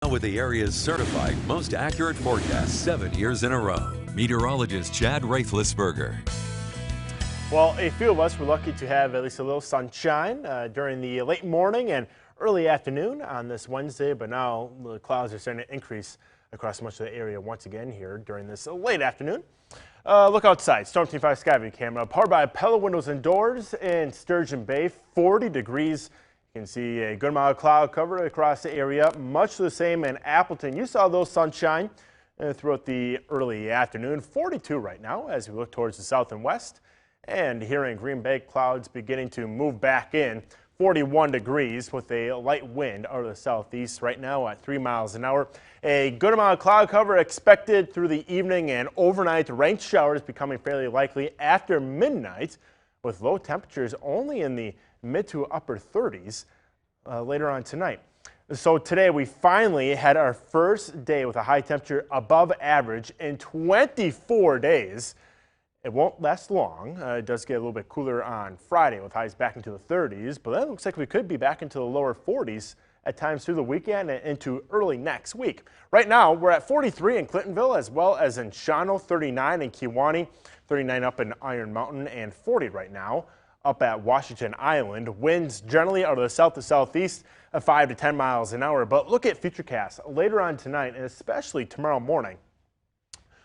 With the area's certified most accurate forecast 7 years in a row. Meteorologist Chad Reiflisberger. Well, a few of us were lucky to have at least a little sunshine during the late morning and early afternoon on this Wednesday, but now the clouds are starting to increase across much of the area once again here during this late afternoon. Look outside. Storm Team 5 Skyview camera powered by Pella Windows and Doors in Sturgeon Bay, 40 degrees. You can see a good amount of cloud cover across the area, much the same in Appleton. You saw those sunshine throughout the early afternoon, 42 right now as we look towards the south and west. And here in Green Bay, clouds beginning to move back in, 41 degrees with a light wind out of the southeast right now at 3 miles an hour. A good amount of cloud cover expected through the evening and overnight. Rain showers becoming fairly likely after midnight with low temperatures only in the mid to upper 30s later on tonight. So today we finally had our first day with a high temperature above average in 24 days. It won't last long. It does get a little bit cooler on Friday with highs back into the 30s, but that looks like we could be back into the lower 40s at times through the weekend and into early next week. Right now, we're at 43 in Clintonville as well as in Shawano, 39 in Kewaunee, 39 up in Iron Mountain, and 40 right now up at Washington Island. Winds generally out of the south to southeast at 5 to 10 miles an hour. But look at futurecasts later on tonight and especially tomorrow morning.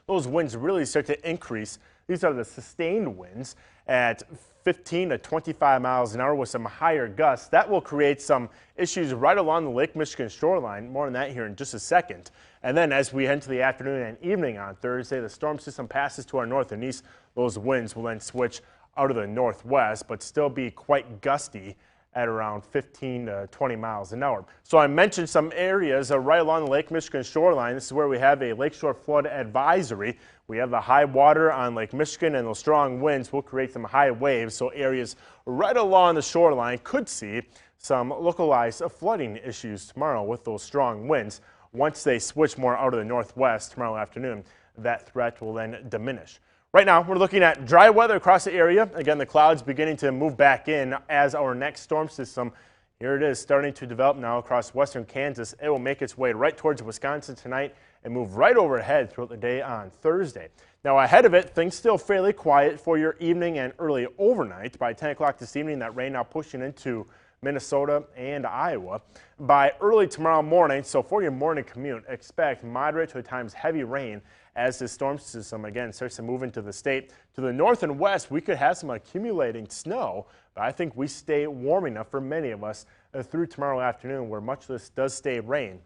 Those winds really start to increase. These are the sustained winds at 15 to 25 miles an hour with some higher gusts. That will create some issues right along the Lake Michigan shoreline. More on that here in just a second. And then as we head into the afternoon and evening on Thursday, the storm system passes to our north and east. Those winds will then switch out of the northwest, but still be quite gusty at around 15 to 20 miles an hour. So I mentioned some areas right along the Lake Michigan shoreline. This is where we have a lakeshore flood advisory. We have the high water on Lake Michigan, and those strong winds will create some high waves. So areas right along the shoreline could see some localized flooding issues tomorrow with those strong winds. Once they switch more out of the northwest tomorrow afternoon, that threat will then diminish. Right now, we're looking at dry weather across the area. Again, the clouds beginning to move back in as our next storm system. Here it is starting to develop now across western Kansas. It will make its way right towards Wisconsin tonight and move right overhead throughout the day on Thursday. Now ahead of it, things still fairly quiet for your evening and early overnight. By 10 o'clock this evening, that rain now pushing into Minnesota and Iowa. By early tomorrow morning, so for your morning commute, expect moderate to at times heavy rain as the storm system again starts to move into the state. To the north and west, we could have some accumulating snow, but I think we stay warm enough for many of us through tomorrow afternoon, where much of this does stay rain.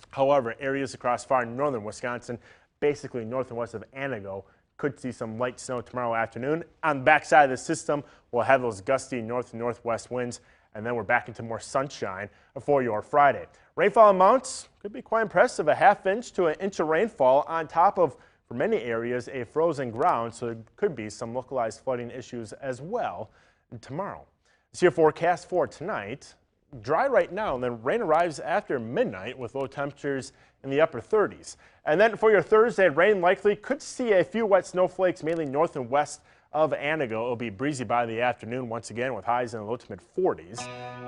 However, areas across far northern Wisconsin, basically north and west of Anago, could see some light snow tomorrow afternoon. On the backside of the system, we'll have those gusty north and northwest winds, and then we're back into more sunshine for your Friday. Rainfall amounts could be quite impressive, a half inch to an inch of rainfall on top of, for many areas, a frozen ground, so there could be some localized flooding issues as well tomorrow. See your forecast for tonight. Dry right now, and then rain arrives after midnight with low temperatures in the upper 30s. And then for your Thursday, rain likely. Could see a few wet snowflakes, mainly north and west of Anago. It'll be breezy by the afternoon once again with highs in the low to mid 40s.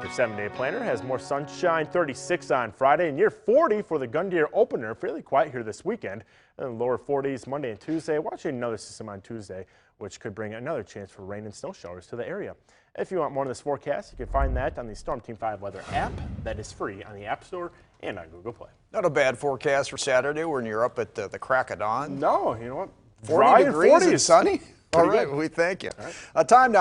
Your 7-day planner has more sunshine, 36 on Friday, and near 40 for the Gundeer opener. Fairly quiet here this weekend. And lower 40s Monday and Tuesday. Watching another system on Tuesday, which could bring another chance for rain and snow showers to the area. If you want more of this forecast, you can find that on the Storm Team 5 Weather app. That is free on the App Store and on Google Play. Not a bad forecast for Saturday when you're up at the crack of dawn. No, you know what? 40 degrees and sunny. All right, we thank you. All right. Time now.